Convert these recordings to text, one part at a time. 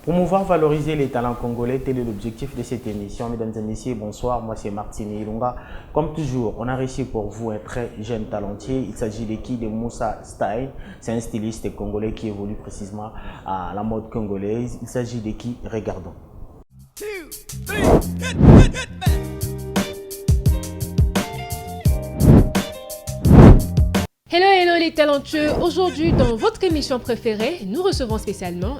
Promouvoir, valoriser les talents congolais, tel est l'objectif de cette émission. Mesdames et messieurs, bonsoir, moi c'est Martine Ilunga. Comme toujours, on a réussi pour vous un très jeune talentueux. Il s'agit de qui? De Moussa Style. C'est un styliste congolais qui évolue précisément à la mode congolaise. Il s'agit de qui? Regardons. Hello, hello les talentueux. Aujourd'hui, dans votre émission préférée, nous recevons spécialement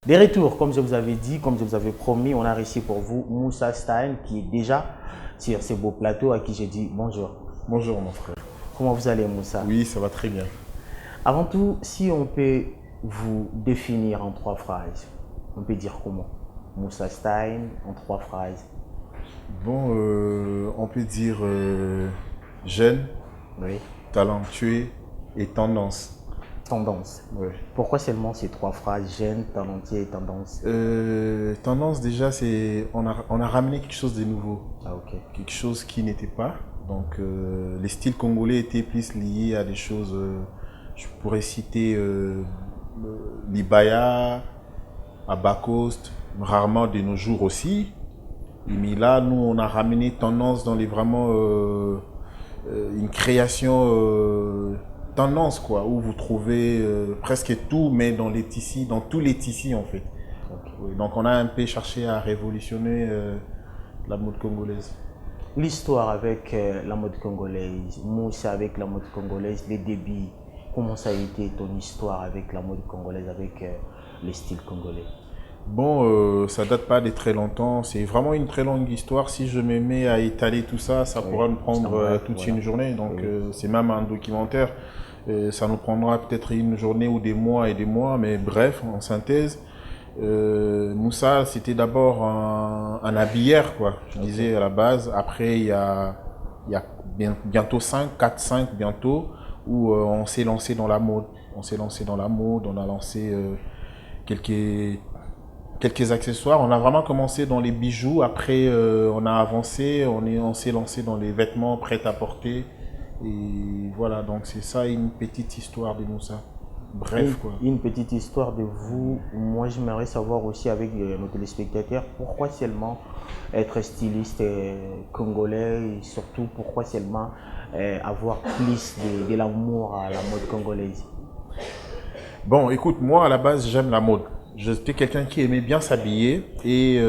Des retours, comme je vous avais dit, comme je vous avais promis, on a réussi pour vous Moussa Style qui est déjà sur ce beau plateau à qui j'ai dit bonjour. Bonjour mon frère. Comment vous allez Moussa? Oui, ça va très bien. Avant tout, si on peut vous définir en 3 phrases, on peut dire comment? Moussa Style en 3 phrases. Bon, on peut dire jeune, Oui. talentueux et tendance. Tendance. Ouais. Pourquoi seulement ces 3 phrases, jeune, talentueux et tendance? Tendance déjà, c'est on a ramené quelque chose de nouveau, Ah ok. quelque chose qui n'était pas. Donc les styles congolais étaient plus liés à des choses, je pourrais citer l'Ibaya, Abacost, rarement de nos jours aussi. Mais là, nous, on a ramené tendance dans les vraiment une création tendance, quoi, où vous trouvez presque tout, mais dans les tissus, dans tous les tissus, en fait. Ok. Oui, donc, on a un peu cherché à révolutionner la mode congolaise. L'histoire avec la mode congolaise, Moussa avec la mode congolaise, les débuts, comment ça a été ton histoire avec la mode congolaise, avec les styles congolais? Bon, ça date pas de très longtemps, c'est vraiment une très longue histoire. Si je me mets à étaler tout ça, ça Oui, pourra nous prendre toute voilà. une journée. Donc, Oui. c'est même un documentaire. Ça nous prendra peut-être une journée ou des mois et des mois, mais bref, en synthèse, Moussa, c'était d'abord un habilleur, quoi. Je disais à la base. Après, il y a bientôt 4-5 bientôt, où on s'est lancé dans la mode. On s'est lancé dans la mode, on a lancé quelques accessoires. On a vraiment commencé dans les bijoux. Après, on a avancé, on s'est lancé dans les vêtements prêts à porter. Et voilà, donc c'est ça une petite histoire de Moussa. Bref, quoi. Une petite histoire de vous. Moi, j'aimerais savoir aussi avec nos téléspectateurs, pourquoi seulement être styliste congolais et surtout pourquoi seulement avoir plus de l'amour à la mode congolaise? Bon, écoute, moi à la base, j'aime la mode. J'étais quelqu'un qui aimait bien s'habiller et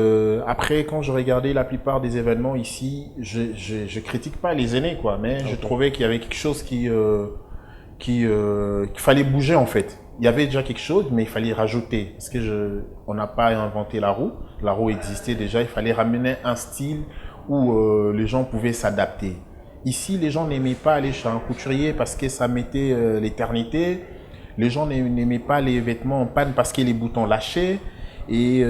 après, quand je regardais la plupart des événements ici, je critique pas les aînés, quoi, mais je trouvais qu'il y avait quelque chose qu'il fallait bouger en fait. Il y avait déjà quelque chose, mais il fallait rajouter. Parce que on n'a pas inventé la roue. La roue existait déjà. Il fallait ramener un style où les gens pouvaient s'adapter. Ici, les gens n'aimaient pas aller chez un couturier parce que ça mettait l'éternité. Les gens n'aimaient pas les vêtements en panne parce que les boutons lâchaient et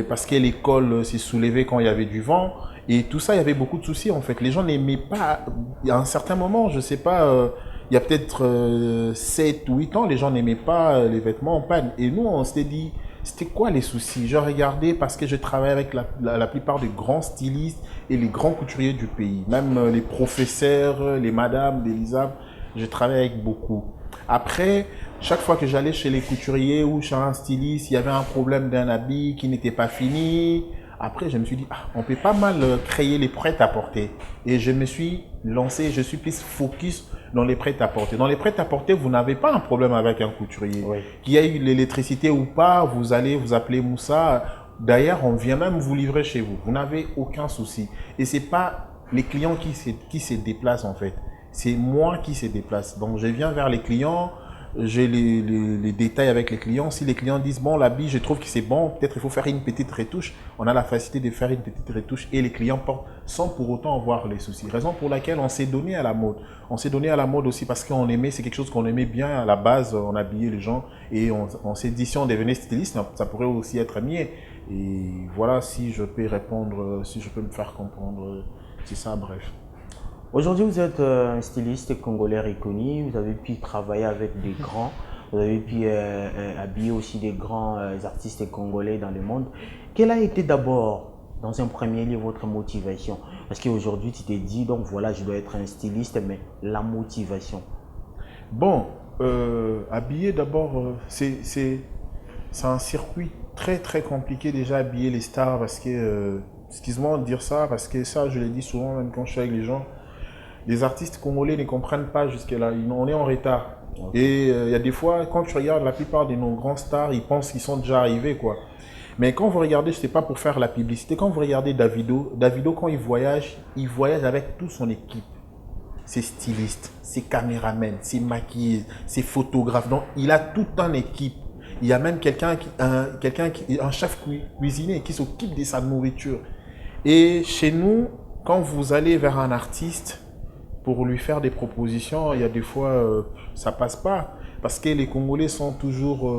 parce que les cols se soulevaient quand il y avait du vent. Et tout ça, il y avait beaucoup de soucis en fait. Les gens n'aimaient pas. À un certain moment, je sais pas, il y a peut-être 7 ou 8 ans, les gens n'aimaient pas les vêtements en panne. Et nous, on s'était dit, c'était quoi les soucis? Je regardais parce que je travaille avec la plupart des grands stylistes et les grands couturiers du pays. Même les professeurs, les madames, les Elisabeth, je travaille avec beaucoup. Après, chaque fois que j'allais chez les couturiers ou chez un styliste, il y avait un problème d'un habit qui n'était pas fini. Après, je me suis dit, ah, on peut pas mal créer les prêts-à-porter. Et je me suis lancé, je suis plus focus dans les prêts-à-porter. Dans les prêts-à-porter, vous n'avez pas un problème avec un couturier. Oui. Qu'il y ait eu l'électricité ou pas, vous allez vous appeler Moussa. D'ailleurs, on vient même vous livrer chez vous. Vous n'avez aucun souci. Et c'est pas les clients qui se déplacent en fait. C'est moi qui se déplace. Donc, je viens vers les clients. j'ai les détails avec les clients. Si les clients disent, bon, l'habit, je trouve que c'est bon, peut-être il faut faire une petite retouche, on a la facilité de faire une petite retouche et les clients portent sans pour autant avoir les soucis. Raison pour laquelle on s'est donné à la mode. On s'est donné à la mode aussi parce qu'on aimait, c'est quelque chose qu'on aimait bien à la base, on habillait les gens et on s'est dit, si on devenait styliste, ça pourrait aussi être mieux. Et voilà, si je peux répondre, si je peux me faire comprendre, c'est ça, bref. Aujourd'hui, vous êtes un styliste congolais reconnu, vous avez pu travailler avec des grands, vous avez pu habiller aussi des grands artistes congolais dans le monde. Quelle a été d'abord, dans un premier lieu, votre motivation? Parce qu'aujourd'hui, tu t'es dit, donc voilà, je dois être un styliste, mais la motivation? Bon, habiller d'abord, c'est un circuit très très compliqué déjà, habiller les stars, parce que, excuse-moi de dire ça, parce que ça, je l'ai dit souvent, même quand je suis avec les gens, les artistes congolais ne comprennent pas jusque-là, on est en retard. Okay. Et il y a des fois, quand tu regardes la plupart de nos grands stars, ils pensent qu'ils sont déjà arrivés, quoi. Mais quand vous regardez, je ne sais pas pour faire la publicité, quand vous regardez Davido, quand il voyage avec toute son équipe. Ses stylistes, ses caméramens, ses maquilleuses, ses photographes. Donc, il a toute une équipe. Il y a même un chef cuisinier qui s'occupe de sa nourriture. Et chez nous, quand vous allez vers un artiste, pour lui faire des propositions, il y a des fois, ça passe pas. Parce que les Congolais sont toujours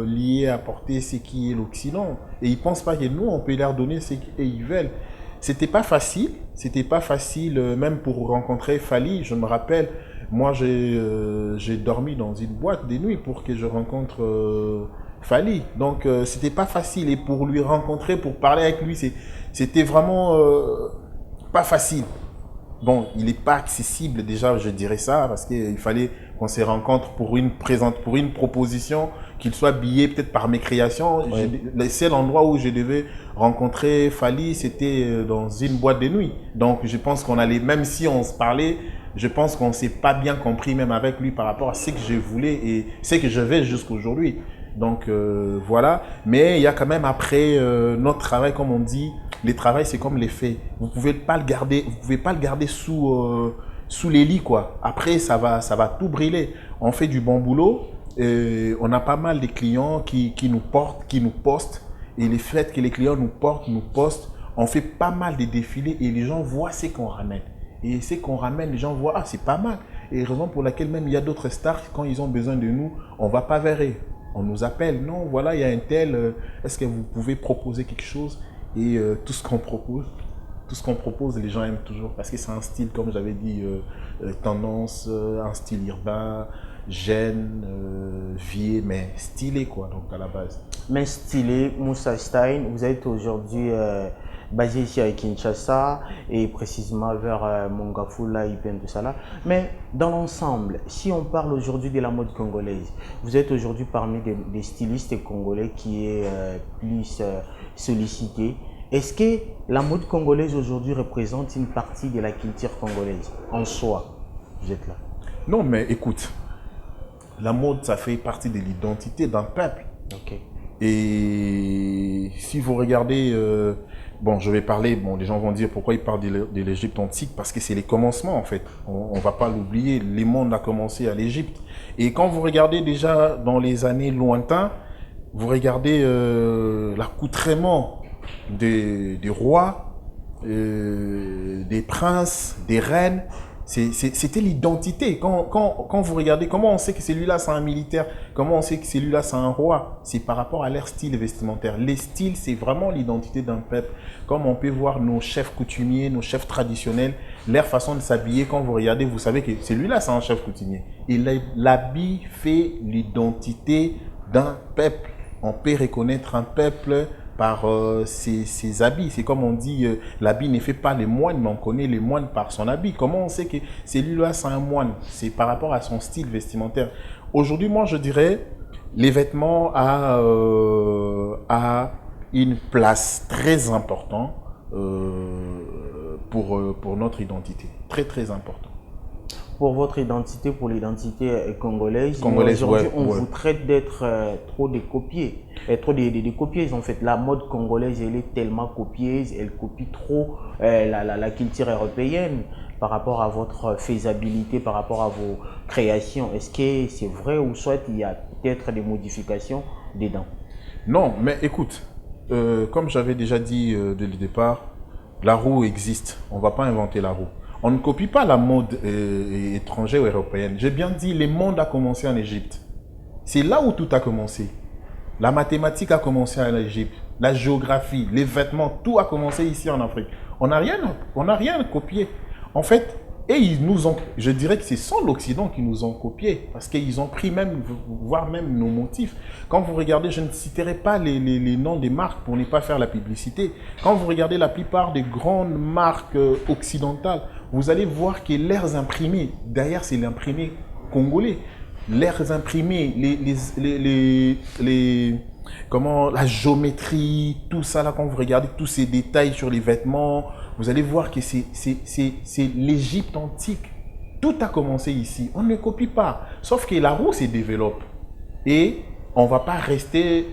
liés à porter ce qui est l'Occident. Et ils ne pensent pas que nous, on peut leur donner ce qu'ils veulent. C'était pas facile, même pour rencontrer Fally. Je me rappelle, moi j'ai dormi dans une boîte de nuit pour que je rencontre Fally. Donc c'était pas facile. Et pour lui rencontrer, pour parler avec lui, c'était vraiment pas facile. Bon, il n'est pas accessible déjà, je dirais ça, parce qu'il fallait qu'on se rencontre pour une proposition, qu'il soit habillé peut-être par mes créations. Oui. Le seul endroit où je devais rencontrer Fally, c'était dans une boîte de nuit. Donc je pense qu'on allait, même si on se parlait, je pense qu'on ne s'est pas bien compris même avec lui par rapport à ce que je voulais et ce que je veux jusqu'aujourd'hui. Donc voilà, mais il y a quand même après notre travail, comme on dit, le travail c'est comme les faits. Vous pouvez pas le garder sous les lits quoi. Après ça va tout brûler. On fait du bon boulot, on a pas mal de clients qui nous portent, qui nous postent, et le fait que les clients nous portent, nous postent, on fait pas mal de défilés et les gens voient ce qu'on ramène. Et ce qu'on ramène, les gens voient, ah c'est pas mal. Et raison pour laquelle même il y a d'autres stars, quand ils ont besoin de nous, on va pas vers eux. On nous appelle, non, voilà, il y a un tel, est-ce que vous pouvez proposer quelque chose? Et tout ce qu'on propose, les gens aiment toujours, parce que c'est un style, comme j'avais dit, tendance, un style urbain, jeune, vieux, mais stylé, quoi, donc à la base. Mais stylé, Moussa Style, vous êtes aujourd'hui basé ici à Kinshasa et précisément vers Mongafula, Ipen, tout ça là. Mais dans l'ensemble, si on parle aujourd'hui de la mode congolaise, vous êtes aujourd'hui parmi des stylistes congolais qui est plus sollicité. Est-ce que la mode congolaise aujourd'hui représente une partie de la culture congolaise en soi? Vous êtes là. Non, mais écoute, la mode, ça fait partie de l'identité d'un peuple. Ok. Et si vous regardez, bon, je vais parler, bon, les gens vont dire pourquoi ils parlent de l'Égypte antique, parce que c'est les commencements en fait. On ne va pas l'oublier, le monde a commencé à l'Égypte. Et quand vous regardez déjà dans les années lointains, vous regardez l'accoutrement des rois, des princes, des reines. C'était l'identité. Quand vous regardez, comment on sait que celui-là c'est un militaire, comment on sait que celui-là c'est un roi, c'est par rapport à leur style vestimentaire. Les styles, c'est vraiment l'identité d'un peuple. Comme on peut voir nos chefs coutumiers, nos chefs traditionnels, leur façon de s'habiller, quand vous regardez, vous savez que celui-là c'est un chef coutumier. Et l'habit fait l'identité d'un peuple. On peut reconnaître un peuple par ses habits. C'est comme on dit, l'habit ne fait pas les moines, mais on connaît les moines par son habit. Comment on sait que celui-là, c'est un moine? C'est par rapport à son style vestimentaire. Aujourd'hui, moi, je dirais, les vêtements a une place très importante pour notre identité. Très, très importante. Pour votre identité, pour l'identité congolaise, aujourd'hui, on vous traite d'être trop des copiés. Trop des copieuses, en fait. La mode congolaise, elle est tellement copieuse, elle copie trop la culture européenne. par rapport à votre faisabilité, par rapport à vos créations? Est-ce que c'est vrai ou soit il y a peut-être des modifications dedans? Non, mais écoute, comme j'avais déjà dit dès le départ, la roue existe. On ne va pas inventer la roue. On ne copie pas la mode étrangère ou européenne. J'ai bien dit, le monde a commencé en Égypte. C'est là où tout a commencé. La mathématique a commencé en Égypte. La géographie, les vêtements, tout a commencé ici en Afrique. On n'a rien copié. En fait, et ils nous ont, je dirais que c'est sans l'Occident qui nous ont copié, parce qu'ils ont pris même, voire même nos motifs. Quand vous regardez, je ne citerai pas les noms des marques pour ne pas faire la publicité. Quand vous regardez la plupart des grandes marques occidentales, vous allez voir que leurs imprimés, derrière c'est l'imprimé congolais, leurs imprimés, comment, la géométrie, tout ça là, quand vous regardez tous ces détails sur les vêtements, vous allez voir que c'est l'Égypte antique. Tout a commencé ici. On ne copie pas. Sauf que la roue se développe. Et on ne va pas rester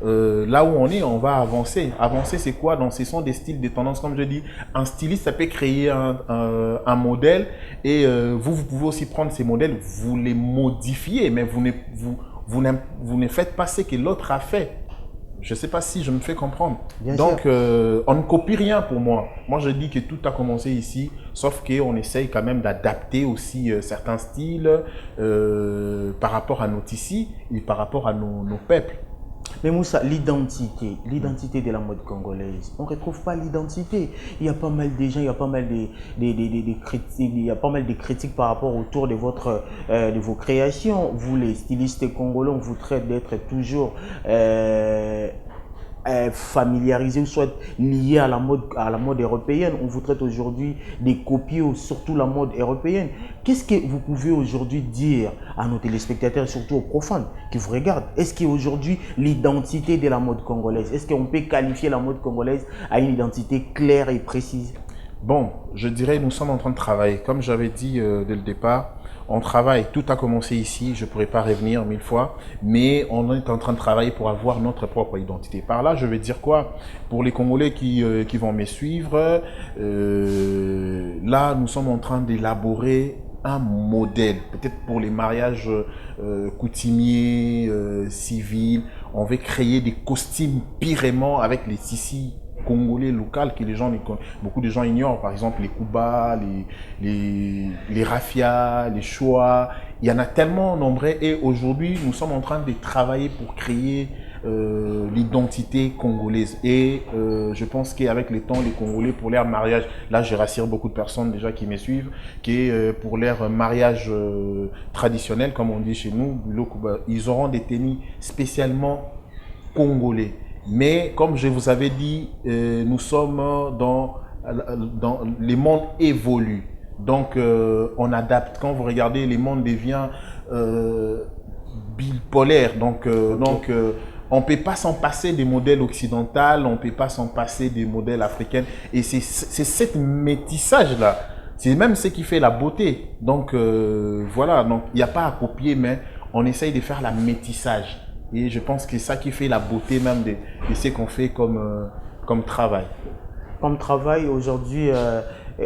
là où on va avancer. Avancer, c'est quoi? Donc, ce sont des styles, des tendances. Comme je dis, un styliste, ça peut créer un modèle. Et vous pouvez aussi prendre ces modèles, vous les modifiez, mais vous ne faites pas ce que l'autre a fait. Je ne sais pas si je me fais comprendre. Donc, on ne copie rien pour moi. Moi, je dis que tout a commencé ici, sauf qu'on essaye quand même d'adapter aussi certains styles par rapport à nos tissus et par rapport à nos peuples. Mais Moussa, l'identité de la mode congolaise, on ne retrouve pas l'identité. Il y a pas mal de gens, il y a pas mal de critiques, il y a pas mal de critiques par rapport autour de vos créations. Vous, les stylistes congolais, on vous traite d'être toujours familiarisé ou soit lié à la mode européenne. On vous traite aujourd'hui de copier surtout la mode européenne. Qu'est-ce que vous pouvez aujourd'hui dire à nos téléspectateurs, surtout aux profanes qui vous regardent? Est-ce qu'aujourd'hui l'identité de la mode congolaise, est-ce qu'on peut qualifier la mode congolaise à une identité claire et précise? Bon, je dirais nous sommes en train de travailler. Comme j'avais dit dès le départ, on travaille, tout a commencé ici, je ne pourrais pas revenir 1000 fois, mais on est en train de travailler pour avoir notre propre identité. Par là, je vais dire quoi? Pour les Congolais qui vont me suivre, là, nous sommes en train d'élaborer un modèle, peut-être pour les mariages coutumiers, civils. On va créer des costumes pirement avec les tissus congolais local que beaucoup de gens ignorent, par exemple les Kuba, les rafias, les choix. Il y en a tellement nombreux et aujourd'hui nous sommes en train de travailler pour créer l'identité congolaise et je pense qu'avec le temps les Congolais pour leur mariage, là je rassure beaucoup de personnes déjà qui me suivent, que pour leur mariage traditionnel comme on dit chez nous, ils auront des tenues spécialement congolais. Mais comme je vous avais dit, nous sommes dans les mondes évoluent. Donc on adapte. Quand vous regardez, les mondes devient bipolaire. Donc on ne peut pas s'en passer des modèles occidentaux, on ne peut pas s'en passer des modèles africains. Et c'est ce métissage-là, c'est même ce qui fait la beauté. Donc voilà, donc il n'y a pas à copier, mais on essaye de faire la métissage. Et je pense que c'est ça qui fait la beauté même de ce qu'on fait comme travail. Comme travail aujourd'hui,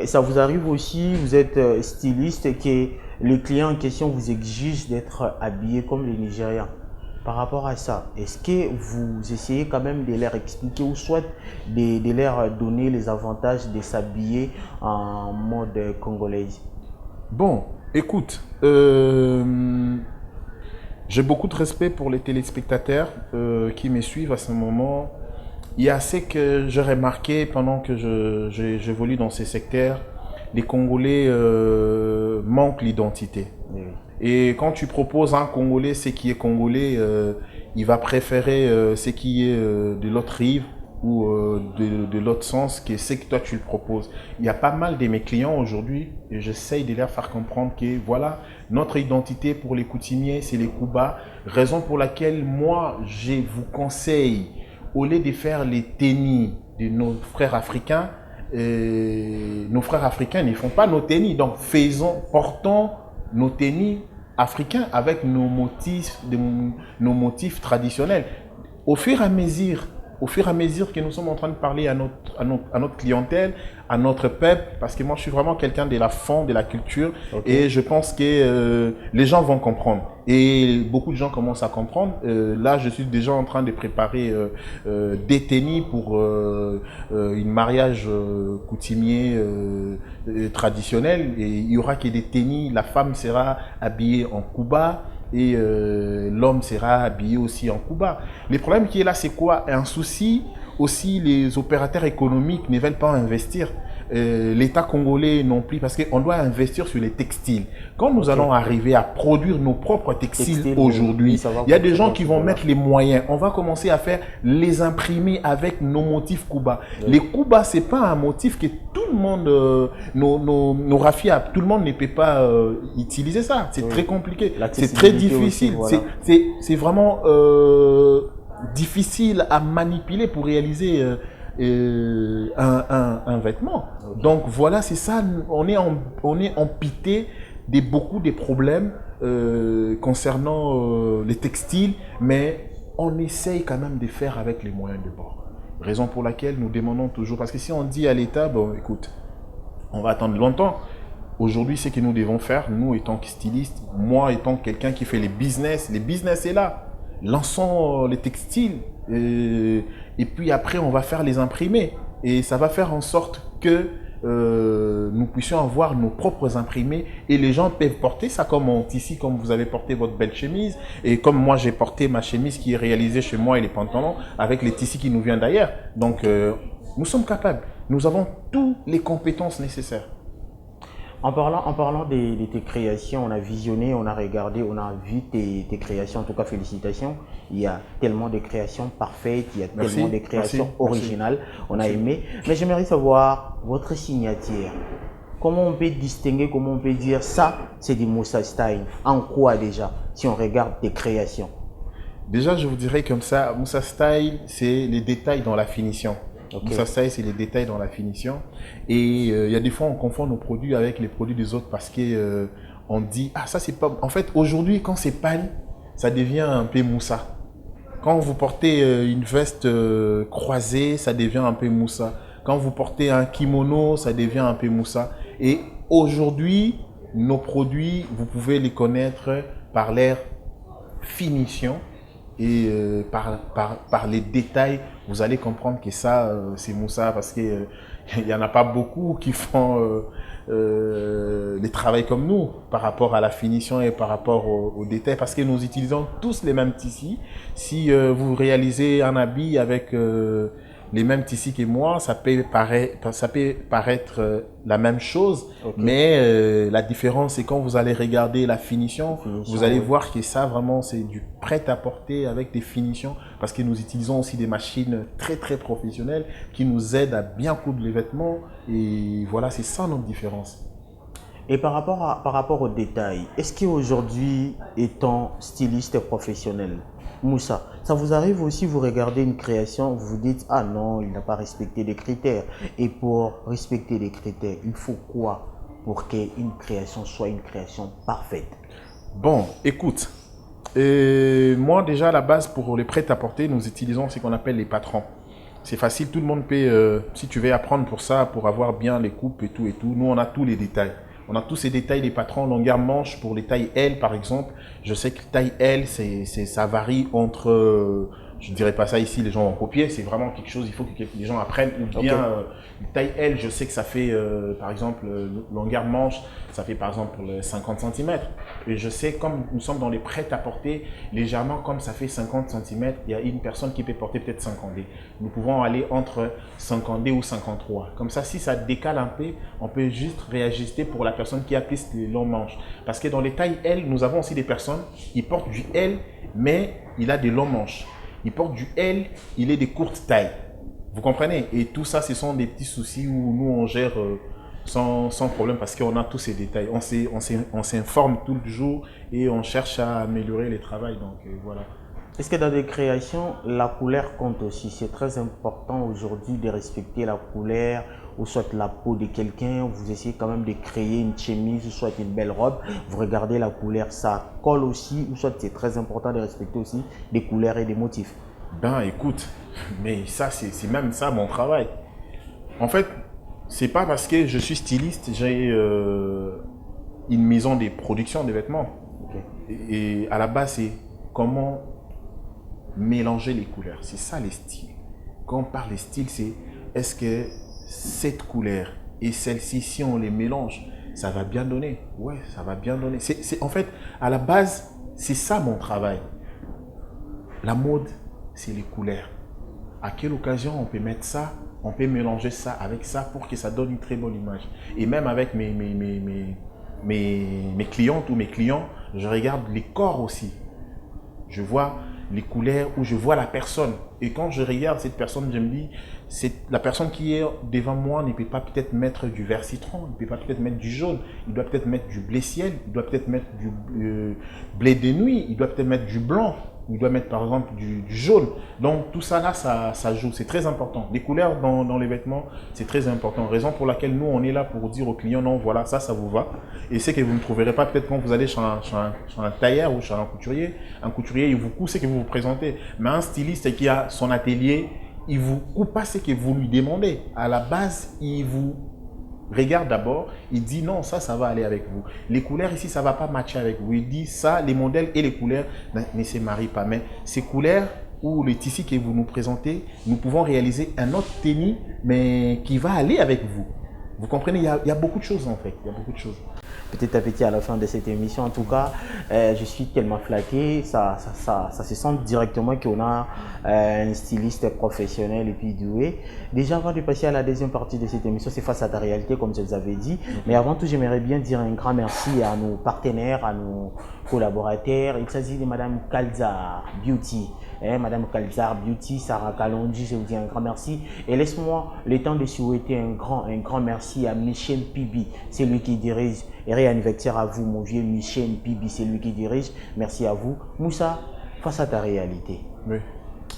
ça vous arrive aussi, vous êtes styliste, que les clients en question vous exigent d'être habillé comme les Nigérians. Par rapport à ça, est-ce que vous essayez quand même de leur expliquer ou soit de leur donner les avantages de s'habiller en mode congolaise? Bon, écoute, j'ai beaucoup de respect pour les téléspectateurs qui me suivent à ce moment. Il y a ce que j'ai remarqué pendant que j'évolue dans ces secteurs, les Congolais manquent l'identité. Oui. Et quand tu proposes à un Congolais ce qui est Congolais, il va préférer ce qui est de l'autre rive ou de l'autre sens que ce que toi tu le proposes. Il y a pas mal de mes clients aujourd'hui et j'essaye de leur faire comprendre que voilà, notre identité pour les coutumiers, c'est les Kuba. Raison pour laquelle moi, je vous conseille, au lieu de faire les tennis de nos frères africains ne font pas nos tennis. Donc portons nos tennis africains avec nos motifs traditionnels. Au fur et à mesure que nous sommes en train de parler à notre clientèle, à notre peuple, parce que moi je suis vraiment quelqu'un de la fond de la culture, Okay. et je pense que les gens vont comprendre. Et beaucoup de gens commencent à comprendre. Là, je suis déjà en train de préparer des tennis pour une mariage coutumier traditionnel. Et il y aura que des tennis. La femme sera habillée en kuba et l'homme sera habillé aussi en kuba. Le problème qui est là, c'est quoi? Un souci aussi, les opérateurs économiques ne veulent pas investir. L'État congolais non plus, parce qu'on doit investir sur les textiles. Quand nous allons arriver à produire nos propres textiles aujourd'hui, il y a des gens qui vont mettre les moyens. On va commencer à faire les imprimer avec nos motifs Kuba. Les Kuba, c'est pas un motif que tout le monde, nos rafias, tout le monde ne peut pas utiliser ça. C'est très compliqué. C'est très difficile. Aussi, voilà. C'est vraiment difficile à manipuler pour réaliser un vêtement. Donc voilà, c'est ça, on est amputé de beaucoup de problèmes concernant les textiles, mais on essaye quand même de faire avec les moyens de bord. Raison pour laquelle nous demandons toujours, parce que si on dit à l'État, bon écoute, on va attendre longtemps. Aujourd'hui, ce que nous devons faire, nous étant stylistes, moi étant quelqu'un qui fait les business est là. Lançons les textiles et puis après on va faire les imprimés et ça va faire en sorte que nous puissions avoir nos propres imprimés et les gens peuvent porter ça comme en tissu, comme vous avez porté votre belle chemise et comme moi j'ai porté ma chemise qui est réalisée chez moi et les pantalons avec les tissus qui nous viennent d'ailleurs. Donc nous sommes capables, nous avons toutes les compétences nécessaires. En parlant de tes créations, on a visionné, on a regardé, on a vu tes créations, en tout cas félicitations. Il y a tellement de créations parfaites, il y a tellement de créations originales, on a aimé. Mais j'aimerais savoir votre signature. Comment on peut distinguer, comment on peut dire ça, c'est du Moussa Style? En quoi déjà, si on regarde tes créations? Déjà, je vous dirais comme ça, Moussa Style, c'est les détails dans la finition. Moussa Style, c'est les détails dans la finition. Et il y a des fois, on confond nos produits avec les produits des autres parce que on dit, ah ça c'est pas... En fait, aujourd'hui, quand c'est pâle, ça devient un peu Moussa. Quand vous portez une veste croisée, ça devient un peu Moussa. Quand vous portez un kimono, ça devient un peu Moussa. Et aujourd'hui, nos produits, vous pouvez les connaître par leur finition. Et par les détails, vous allez comprendre que ça, c'est Moussa parce qu'il n'y en a pas beaucoup qui font les travails comme nous par rapport à la finition et par rapport aux détails parce que nous utilisons tous les mêmes tissus. Si vous réalisez un habit avec les mêmes tissus que moi, ça peut paraître la même chose, mais la différence c'est quand vous allez regarder la finition vous allez voir que ça vraiment c'est du prêt-à-porter avec des finitions parce que nous utilisons aussi des machines très très professionnelles qui nous aident à bien coudre les vêtements et voilà, c'est ça notre différence. Et par rapport aux détails, est-ce qu'aujourd'hui, étant styliste professionnel, Moussa, ça vous arrive aussi, vous regardez une création, vous vous dites, ah non, il n'a pas respecté les critères. Et pour respecter les critères, il faut quoi pour qu'une création soit une création parfaite? Bon, écoute, moi déjà à la base pour les prêt-à-porter, nous utilisons ce qu'on appelle les patrons. C'est facile, tout le monde peut, si tu veux apprendre pour ça, pour avoir bien les coupes et tout, nous on a tous les détails. On a tous ces détails des patrons, longueur manche pour les tailles L par exemple. Je sais que taille L, ça varie entre, je ne dirais pas ça ici, les gens vont copier, c'est vraiment quelque chose, il faut que les gens apprennent. Ou bien, taille L, je sais que ça fait, par exemple, longueur manche, ça fait par exemple 50 cm. Et je sais, comme nous sommes dans les prêt-à-porter, légèrement, comme ça fait 50 cm, il y a une personne qui peut porter peut-être 50D. Nous pouvons aller entre 50D ou 53. Comme ça, si ça décale un peu, on peut juste réajuster pour la personne qui a plus les longs manches. Parce que dans les tailles L, nous avons aussi des personnes qui portent du L, mais il a des longs manches. Il porte du L, il est de courte taille. Vous comprenez? Et tout ça, ce sont des petits soucis où nous, on gère sans problème parce qu'on a tous ces détails. On s'informe tout le jour et on cherche à améliorer les travaux. Donc voilà. Est-ce que dans des créations, la couleur compte aussi? C'est très important aujourd'hui de respecter la couleur ou soit la peau de quelqu'un. Vous essayez quand même de créer une chemise ou soit une belle robe. Vous regardez la couleur, ça colle aussi ou soit c'est très important de respecter aussi des couleurs et des motifs. Ben écoute, mais ça c'est même ça mon travail. En fait, c'est pas parce que je suis styliste, j'ai une maison de production de vêtements. Ok. Et à la base, c'est comment mélanger les couleurs. C'est ça les styles. Quand on parle des styles, c'est est-ce que cette couleur et celle-ci, si on les mélange, ça va bien donner? Ouais, ça va bien donner. En fait, à la base, c'est ça mon travail. La mode, c'est les couleurs. À quelle occasion on peut mettre ça, on peut mélanger ça avec ça pour que ça donne une très bonne image. Et même avec mes clientes ou mes clients, je regarde les corps aussi. Je vois les couleurs où je vois la personne. Et quand je regarde cette personne, je me dis, la personne qui est devant moi ne peut pas peut-être mettre du vert citron, il ne peut pas peut-être mettre du jaune, il doit peut-être mettre du blé ciel, il doit peut-être mettre du blé de nuit, il doit peut-être mettre du blanc, il doit mettre par exemple du jaune. Donc tout ça là, ça joue, c'est très important. Les couleurs dans les vêtements, c'est très important. Raison pour laquelle nous, on est là pour dire aux clients, non, voilà, ça vous va. Et c'est que vous ne trouverez pas peut-être quand vous allez chez un tailleur ou chez un couturier, il vous coupe ce que vous vous présentez. Mais un styliste qui a son atelier, il vous coupe pas ce que vous lui demandez. À la base, il vous regarde d'abord, il dit non, ça va aller avec vous. Les couleurs ici, ça va pas matcher avec vous. Il dit ça, les modèles et les couleurs ne se marient pas. Mais ces couleurs ou les tissus que vous nous présentez, nous pouvons réaliser un autre tennis, mais qui va aller avec vous. Vous comprenez, il y a beaucoup de choses en fait. Il y a beaucoup de choses. Petit à petit à la fin de cette émission, en tout cas, je suis tellement flatté, ça se sent directement qu'on a un styliste professionnel et puis doué. Déjà, avant de passer à la deuxième partie de cette émission, c'est face à ta réalité, comme je vous avais dit. Mais avant tout, j'aimerais bien dire un grand merci à nos partenaires, à nos collaborateurs. Il s'agit de Madame Kalzar Beauty. Madame Kalzar Beauty, Sarah Kalonji, je vous dis un grand merci. Et laisse-moi le temps de souhaiter un grand merci à Michel Pibi, c'est lui qui dirige. Et réanniversaire à vous, mon vieux Michel Pibi, c'est lui qui dirige. Merci à vous. Moussa, face à ta réalité. Oui.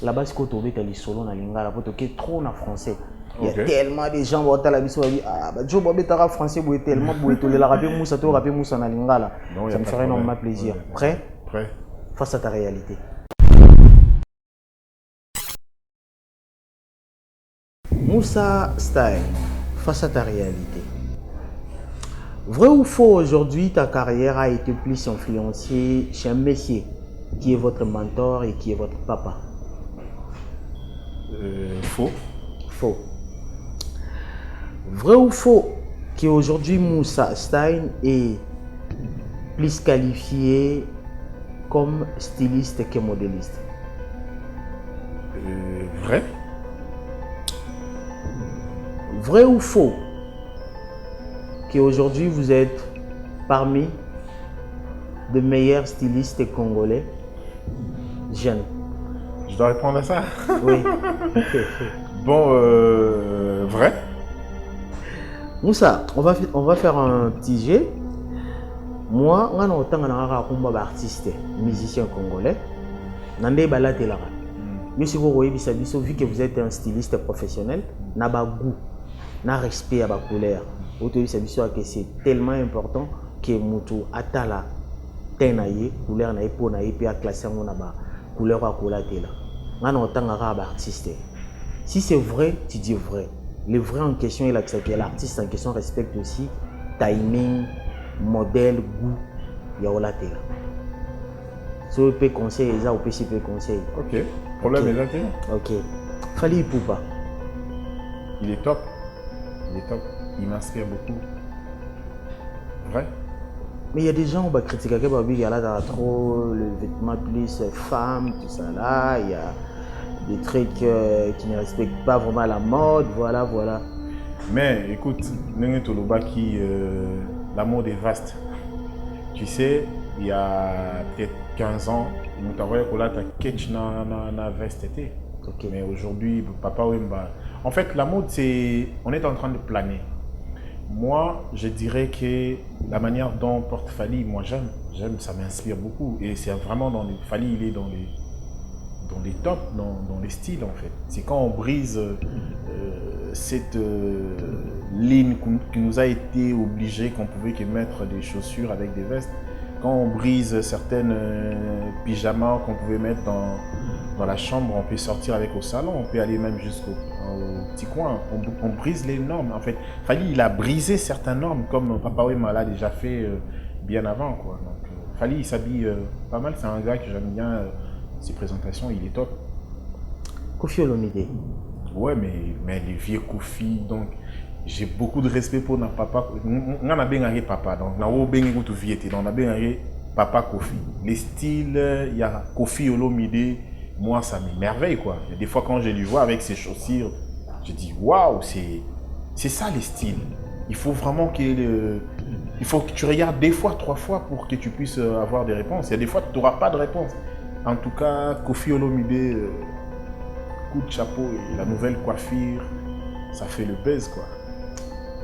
Là-bas, ce que tu as dit, solo na lingala, tu es trop en français. Il y a Okay. tellement de gens qui ont dit ah, Joe Bobé Tara français, vous êtes tellement beau, tu l'as rappelé Moussa, tu l'as rappelé Moussa na lingala. Ça me ferait énormément plaisir. Prêt? Prêt. Face à ta réalité. Moussa Style, face à ta réalité. Vrai ou faux, aujourd'hui, ta carrière a été plus influencée chez un monsieur qui est votre mentor et qui est votre papa? Faux. Faux. Vrai ou faux qu'aujourd'hui Moussa Stein est plus qualifié comme styliste que modéliste? Vrai. Vrai ou faux qu'aujourd'hui vous êtes parmi les meilleurs stylistes congolais jeunes? Je dois répondre à ça. Oui. Bon, vrai. Moussa, on va faire un petit jeu. Moi, je suis un artiste, musicien congolais. Je suis vu que vous êtes un styliste professionnel, vous avez goût, vous avez respect à la couleur. C'est tellement important que vous avez la couleur pour classer la couleur à couleur. Je suis un artiste. Si c'est vrai, tu dis vrai. Le vrai en question est que l'artiste en question respecte aussi timing, modèle, goût. Il y a la télé. Si vous pouvez conseiller, ça, vous pouvez conseiller. Ok. Problème est là. Ok. Fali Poupa. Il est top. Il est top. Il m'inspire beaucoup. Vrai. Mais il y a des gens qui critiquent qu'il y a là trop le vêtement plus femme, tout ça là. Il y a des trucs qui ne respectent pas vraiment la mode, voilà. Mais écoute, la mode est vaste. Tu sais, il y a peut-être 15 ans, nous avons eu la ketch na veste été. Okay. Mais aujourd'hui, papa Wemba. En fait, la mode, c'est. On est en train de planer. Moi, je dirais que la manière dont porte Fally, moi j'aime, ça m'inspire beaucoup. Et c'est vraiment dans les. Fally, il est dans les tops, dans les styles en fait. C'est quand on brise cette ligne qui nous a été obligé qu'on pouvait que mettre des chaussures avec des vestes. Quand on brise certaines pyjamas qu'on pouvait mettre dans la chambre, on peut sortir avec au salon, on peut aller même jusqu'au petit coin. On brise les normes. En fait, Fally, il a brisé certaines normes comme Papa Wemba l'a déjà fait bien avant, quoi. Donc, Fally, il s'habille pas mal. C'est un gars que j'aime bien. Ses présentations, il est top. Koffi Olomide. Ouais, mais les vieux Koffi, donc j'ai beaucoup de respect pour notre papa. On a bien papa, donc on a bien tout vieux, donc on a bien papa Koffi. Les styles, il y a Koffi Olomide, moi ça m'émerveille quoi. Et des fois quand je lui vois avec ses chaussures, je dis waouh, c'est ça les styles. Il faut vraiment il faut que tu regardes des fois, 3 fois pour que tu puisses avoir des réponses. Il y a des fois tu n'auras pas de réponse. En tout cas, Koffi Olomide, coup de chapeau et la nouvelle coiffure, ça fait le buzz quoi.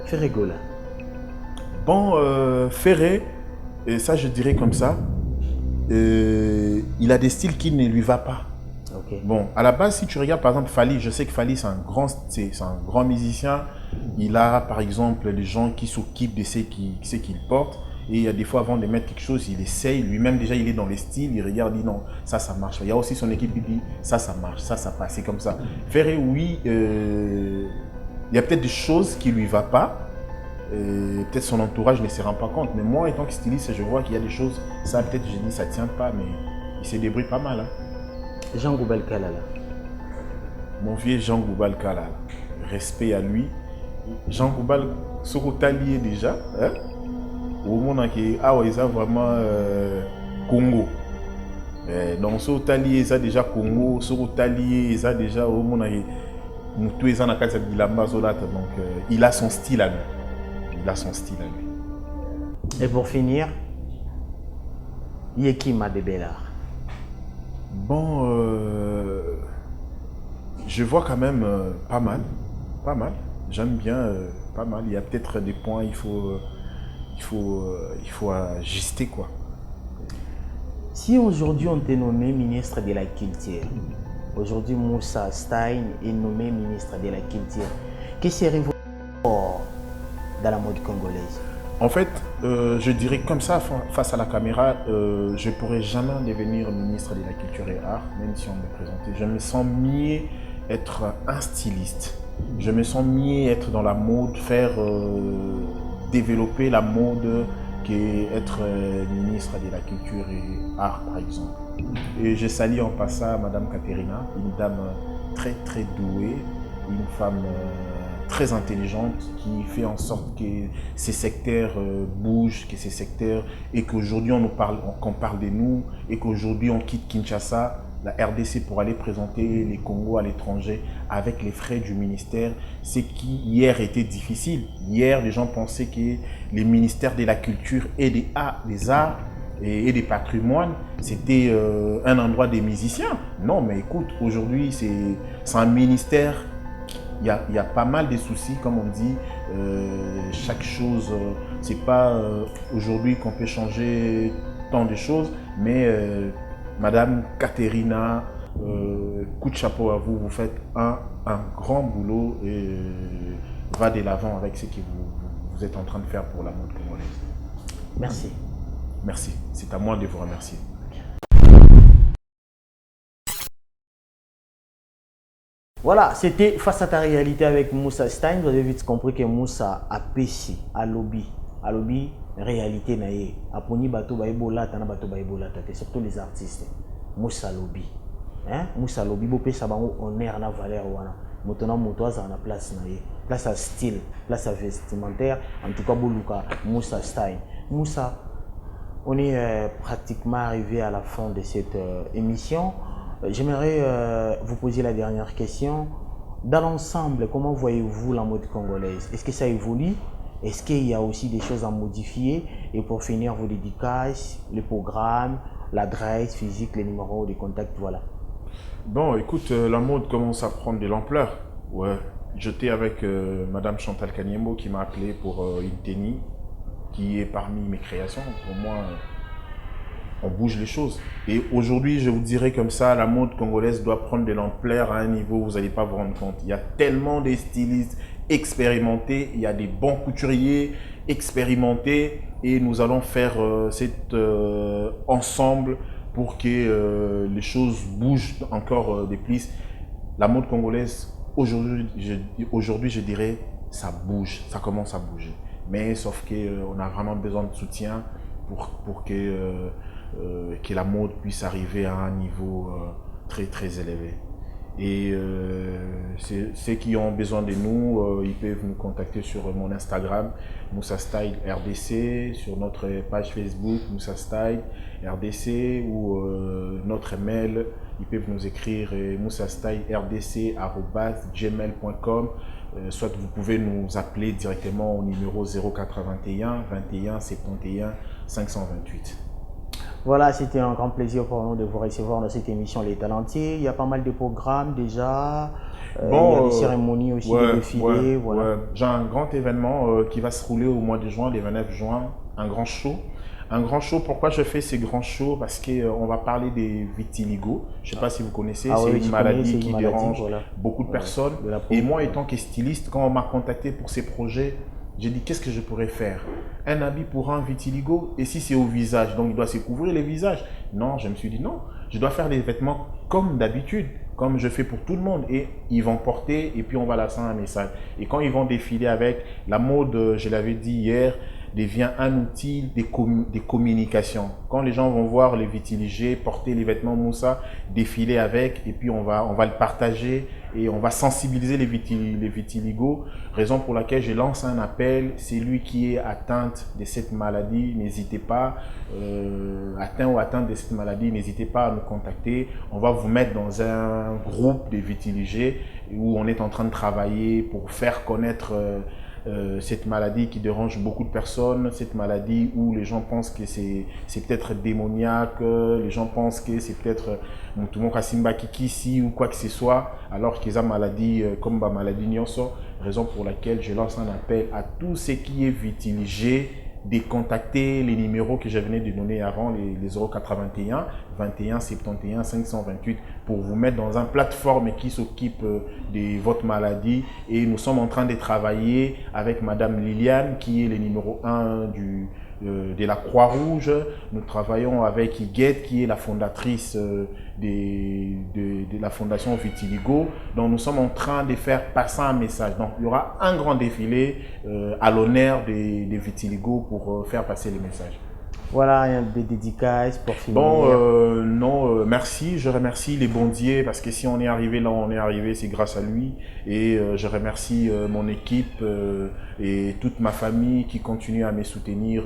Ferré Gola. Bon, Ferré, et ça je dirais comme ça, il a des styles qui ne lui va pas. Okay. Bon, à la base, si tu regardes par exemple Fally, je sais que Fally c'est un grand musicien. Il a par exemple les gens qui s'occupent de ce qu'il porte. Et il y a des fois, avant de mettre quelque chose, il essaye. Lui-même, déjà, il est dans les styles. Il regarde, il dit non, ça marche. Il y a aussi son équipe qui dit ça marche, ça passe. C'est comme ça. Ferré, oui, il y a peut-être des choses qui ne lui vont pas. Peut-être son entourage ne se rend pas compte. Mais moi, étant que styliste, je vois qu'il y a des choses, ça peut-être, je dis, ça ne tient pas, mais il se débrouille pas mal. Hein. Jean Goubal Kalala. Mon vieux Jean Goubal Kalala. Respect à lui. Jean Goubal, ce que tu as lié déjà, hein? Au monde qui a vraiment Congo. Donc ce Otali ça déjà Congo, ce Otali ça déjà au monde qui est na kati ya bilamba zolata. Donc il a son style à lui. Il a son style à lui. Et pour finir, Yekima de Bellard. Bon, je vois quand même pas mal. J'aime bien pas mal. Il y a peut-être des points il faut ajuster quoi. Si aujourd'hui on t'est nommé ministre de la Culture, aujourd'hui Moussa Stein est nommé ministre de la Culture, que serait votre rapport dans la mode congolaise? En fait, je dirais comme ça, face à la caméra, je ne pourrais jamais devenir ministre de la Culture et Art, même si on me présentait. Je me sens mieux être un styliste. Je me sens mieux être dans la mode, développer la mode qu'être ministre de la Culture et Art, par exemple. Et je salue en passant Madame Katerina, une dame très très douée, une femme très intelligente qui fait en sorte que ces secteurs bougent, que ces secteurs, et qu'aujourd'hui qu'on parle de nous, et qu'aujourd'hui on quitte Kinshasa, la RDC pour aller présenter les Congos à l'étranger avec les frais du ministère, ce qui hier était difficile. Hier, les gens pensaient que les ministères de la culture et des arts et des patrimoines, c'était un endroit des musiciens. Non, mais écoute, aujourd'hui, c'est un ministère. Il y a pas mal de soucis, comme on dit. Chaque chose, c'est pas aujourd'hui qu'on peut changer tant de choses, mais Madame Katerina, coup de chapeau à vous, vous faites un grand boulot et va de l'avant avec ce que vous êtes en train de faire pour la mode congolaise. Merci. Merci, c'est à moi de vous remercier. Voilà, c'était Face à ta réalité avec Moussa Stein. Vous avez vite compris que Moussa a péché, a lobby, réalité naïe. Aponi bato baïbola, tana bato baïbola, surtout les artistes. Moussa lobby, hein? Moussa lobby, beau péché bango honneur na valeur wana. Motona motoise na place naïe, place à style, place à vestimentaire. En tout cas, boluka Moussa Stein. Moussa, on est pratiquement arrivé à la fin de cette émission. J'aimerais vous poser la dernière question. Dans l'ensemble, comment voyez-vous la mode congolaise? Est-ce que ça évolue? Est-ce qu'il y a aussi des choses à modifier? Et pour finir, vos dédicaces, les programmes, l'adresse physique, les numéros de contact, voilà. Bon, écoute, la mode commence à prendre de l'ampleur. Ouais. J'étais avec Madame Chantal Kanyembo qui m'a appelé pour une tenue qui est parmi mes créations. Pour moi, on bouge les choses. Et aujourd'hui, je vous dirais comme ça, la mode congolaise doit prendre de l'ampleur à un niveau où vous n'allez pas vous rendre compte. Il y a tellement de stylistes expérimentés, il y a des bons couturiers, expérimenter et nous allons faire ensemble pour que les choses bougent encore de plus. La mode congolaise, aujourd'hui, je dirais, ça bouge, ça commence à bouger. Mais sauf qu'on a vraiment besoin de soutien pour que la mode puisse arriver à un niveau très très élevé. Et ceux qui ont besoin de nous, ils peuvent nous contacter sur mon Instagram, Moussa Style RDC, sur notre page Facebook, Moussa Style RDC, ou notre mail, ils peuvent nous écrire moussastylerdc@gmail.com. Soit vous pouvez nous appeler directement au numéro 0421 21 71 528. Voilà, c'était un grand plaisir pour nous de vous recevoir dans cette émission Les Talentiers. Il y a pas mal de programmes déjà. Il y a des cérémonies aussi, des défilés. Voilà. J'ai un grand événement qui va se rouler au mois de juin, le 29 juin, un grand show. Un grand show, pourquoi je fais ces grands shows? Parce qu'on va parler des vitiligo. Je ne sais pas si vous connaissez, c'est une maladie qui dérange beaucoup de personnes. Et moi, étant que styliste, quand on m'a contacté pour ces projets, j'ai dit, qu'est-ce que je pourrais faire? Un habit pour un vitiligo, et si c'est au visage, donc il doit se couvrir les visages? Non, je me suis dit non, je dois faire des vêtements comme d'habitude, comme je fais pour tout le monde, et ils vont porter, et puis on va lancer un message. Et quand ils vont défiler avec, la mode, je l'avais dit hier, devient un outil de communication. Quand les gens vont voir les vitiligés porter les vêtements Moussa, défiler avec, et puis on va le partager et on va sensibiliser les vitiligos, raison pour laquelle je lance un appel. C'est lui qui est atteinte de cette maladie, n'hésitez pas, atteint ou atteinte de cette maladie, n'hésitez pas à nous contacter. On va vous mettre dans un groupe de vitiligés où on est en train de travailler pour faire connaître cette maladie qui dérange beaucoup de personnes, cette maladie où les gens pensent que c'est peut-être démoniaque, les gens pensent que c'est peut-être Moutoumon Kassimba Kikisi ou quoi que ce soit, alors qu'ils ont maladie comme la maladie Nyonso, raison pour laquelle je lance un appel à tous ceux qui est vitiligé de contacter les numéros que je venais de donner avant, les 081 21 71 528, pour vous mettre dans une plateforme qui s'occupe de votre maladie. Et nous sommes en train de travailler avec Madame Liliane, qui est le numéro 1 de la Croix-Rouge. Nous travaillons avec Iguette, qui est la fondatrice de la fondation Vitiligo. Donc nous sommes en train de faire passer un message. Donc il y aura un grand défilé à l'honneur des Vitiligo pour faire passer le message. Voilà, des dédicaces pour finir. Bon, non, merci. Je remercie les bondiers parce que si on est arrivé là où on est arrivé, c'est grâce à lui. Et je remercie mon équipe et toute ma famille qui continue à me soutenir.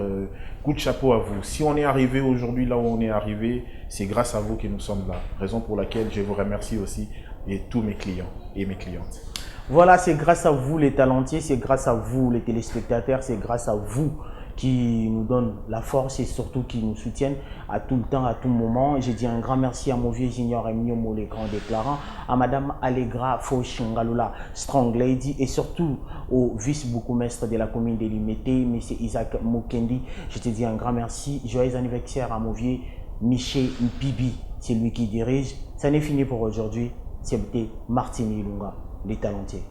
Coup de chapeau à vous. Si on est arrivé aujourd'hui là où on est arrivé, c'est grâce à vous que nous sommes là. Raison pour laquelle je vous remercie aussi et tous mes clients et mes clientes. Voilà, c'est grâce à vous les talentiers, c'est grâce à vous les téléspectateurs, c'est grâce à vous qui nous donne la force et surtout qui nous soutiennent à tout le temps, à tout moment. Je dis un grand merci à mon vieux junior Emiomo, les grands déclarants, à Madame Allegra Fauchingalula, Strong Lady, et surtout au vice-bourgmestre de la commune de Limité, M. Isaac Mukendi. Je te dis un grand merci. Joyeux anniversaire à mon vieux Michel Mpibi, c'est lui qui dirige. Ça n'est fini pour aujourd'hui. C'était Martini Ilunga, les talentiers.